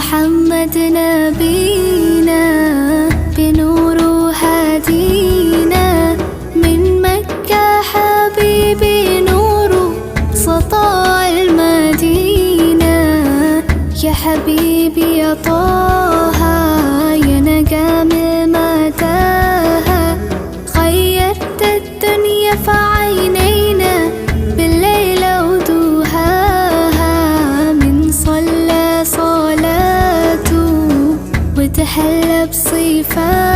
محمد نبينا بنور هدينا من مكة حبيبي نور سطاع المدينة. يا حبيبي يا طه يا نجم متاهة غيرت الدنيا في عينينا بالليل ودوهاها. من صلى صلاته وتحلى بصفاته